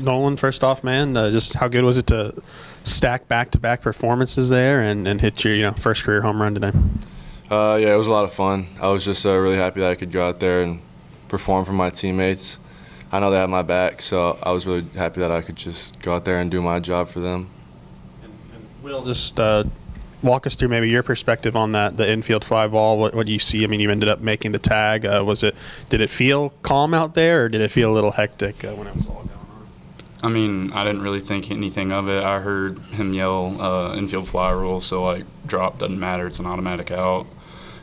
Nolan, first off, man, just how good was it to stack back-to-back performances there and hit your first career home run today? Yeah, it was a lot of fun. I was just really happy that I could go out there and perform for my teammates. I know they had my back, so I was really happy that I could just go out there and do my job for them. And Will, just walk us through maybe your perspective on the infield fly ball. What do you see? I mean, you ended up making the tag. Did it feel calm out there, or did it feel a little hectic when it was all going on? I mean, I didn't really think anything of it. I heard him yell infield fly rule, so drop doesn't matter. It's an automatic out.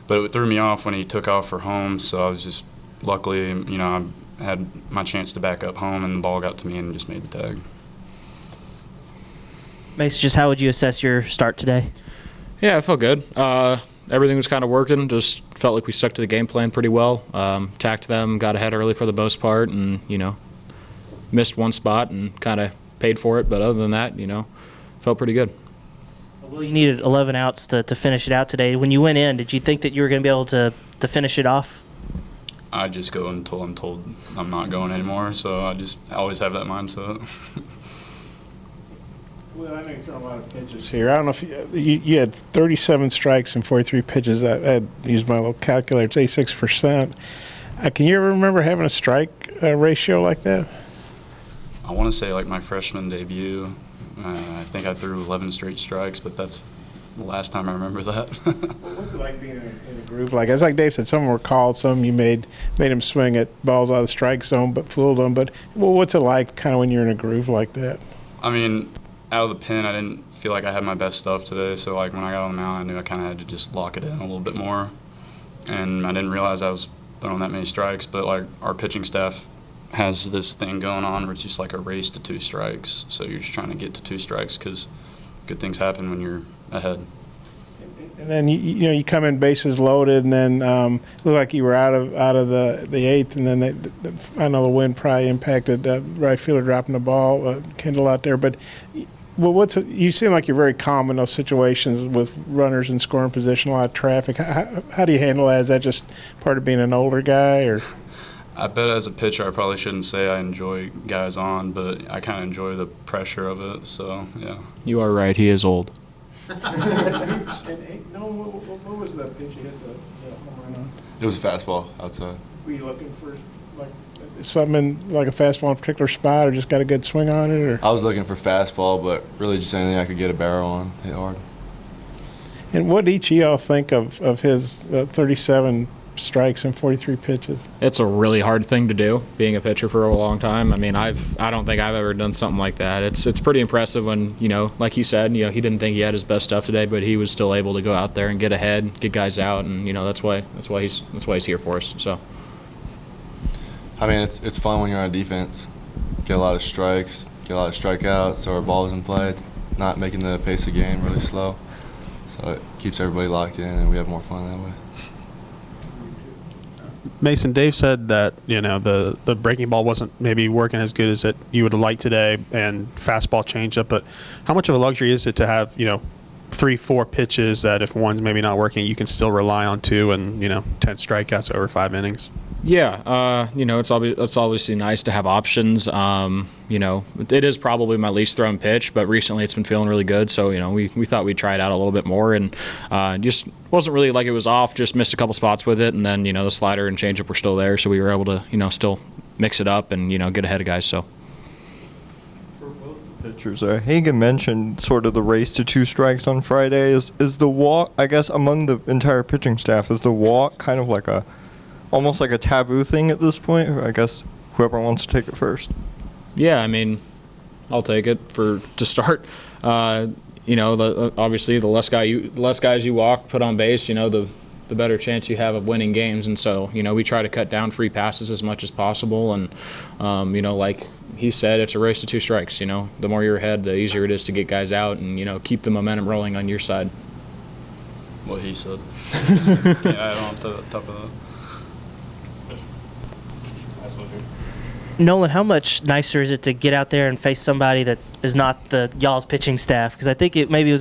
But it threw me off when he took off for home, so I was just luckily, I had my chance to back up home, and the ball got to me and just made the tag. Mason, just how would you assess your start today? Yeah, I felt good. Everything was kind of working. Just felt like we stuck to the game plan pretty well. Attacked them, got ahead early for the most part, and, missed one spot and kind of paid for it. But other than that, felt pretty good. Well, you needed 11 outs to finish it out today. When you went in, did you think that you were going to be able to finish it off? I just go until I'm told I'm not going anymore, so I always have that mindset. Well, I know you throw a lot of pitches here. I don't know if you had 37 strikes and 43 pitches. I had used my little calculator. It's 86%. Can you ever remember having a strike ratio like that? I want to say my freshman debut, I think I threw 11 straight strikes, but that's the last time I remember that. Well, what's it like being in a groove like? It's like Dave said, some were called, some you made him swing at balls out of the strike zone, but fooled them. But what's it like kind of when you're in a groove like that? I mean, out of the pen, I didn't feel like I had my best stuff today. So when I got on the mound, I knew I kind of had to just lock it in a little bit more. And I didn't realize I was throwing that many strikes. But our pitching staff has this thing going on where it's just like a race to 2 strikes. So you're just trying to get to 2 strikes because good things happen when you're ahead. And then you come in bases loaded, and then looked like you were out of the 8th, and then I know the wind probably impacted right fielder dropping the ball, Kendall out there. But you seem like you're very calm in those situations with runners in scoring position, a lot of traffic. How do you handle that? Is that just part of being an older guy, or? I bet as a pitcher, I probably shouldn't say I enjoy guys on, but I kind of enjoy the pressure of it. So yeah. You are right. He is old. What was the pitch you hit the home run on? It was a fastball outside. Were you looking for something in like a fastball in a particular spot, or just got a good swing on it? Or? I was looking for fastball, but really just anything I could get a barrel on, hit hard. And what did each of y'all think of his 37 strikes and 43 pitches? It's a really hard thing to do, being a pitcher for a long time. I mean, I don't think I've ever done something like that. It's pretty impressive when, like you said, he didn't think he had his best stuff today, but he was still able to go out there and get ahead, get guys out, and that's why he's here for us. So I mean, it's fun when you're on defense. Get a lot of strikes, get a lot of strikeouts, so our ball's in play. It's not making the pace of game really slow. So it keeps everybody locked in, and we have more fun that way. Mason, Dave said that the breaking ball wasn't maybe working as good as you would have liked today, and fastball changeup. But how much of a luxury is it to have 3-4 pitches that if one's maybe not working, you can still rely on 2 and 10 strikeouts over 5 innings? Yeah, it's obviously nice to have options. It is probably my least thrown pitch, but recently it's been feeling really good. So we thought we'd try it out a little bit more, and just wasn't really like it was off. Just missed a couple spots with it, and then the slider and changeup were still there, so we were able to still mix it up and get ahead of guys. So. For both the pitchers, Hagan mentioned sort of the race to 2 strikes on Friday. Is the walk, I guess, among the entire pitching staff, is the walk kind of like almost like a taboo thing at this point? Or I guess whoever wants to take it first. Yeah, I mean, I'll take it to start. Obviously, the less guys you walk, put on base, the better chance you have of winning games. And so, we try to cut down free passes as much as possible. And, like he said, it's a race to 2 strikes. The more you're ahead, the easier it is to get guys out and, keep the momentum rolling on your side. What he said. Can't add on to the top of that. Nolan, how much nicer is it to get out there and face somebody that is not y'all's pitching staff? Because I think it maybe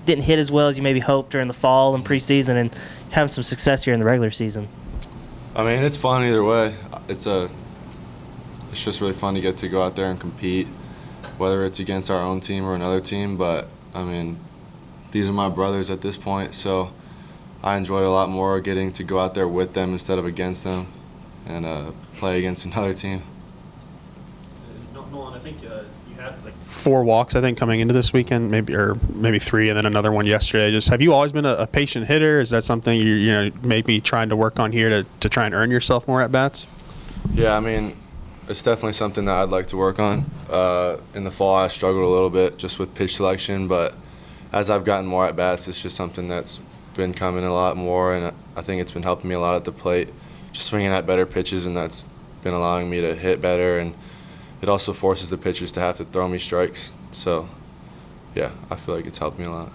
didn't hit as well as you maybe hoped during the fall and preseason, and having some success here in the regular season. I mean, it's fun either way. It's it's just really fun to get to go out there and compete, whether it's against our own team or another team. But I mean, these are my brothers at this point, so I enjoyed a lot more getting to go out there with them instead of against them and play against another team. Nolan, I think you had like 4 walks, I think, coming into this weekend, maybe 3, and then another one yesterday. Just have you always been a patient hitter? Is that something you maybe trying to work on here to try and earn yourself more at bats? Yeah, I mean, it's definitely something that I'd like to work on. In the fall, I struggled a little bit just with pitch selection, but as I've gotten more at bats, it's just something that's been coming a lot more, and I think it's been helping me a lot at the plate, just swinging at better pitches, and that's been allowing me to hit better, and it also forces the pitchers to have to throw me strikes. So, yeah, I feel like it's helped me a lot.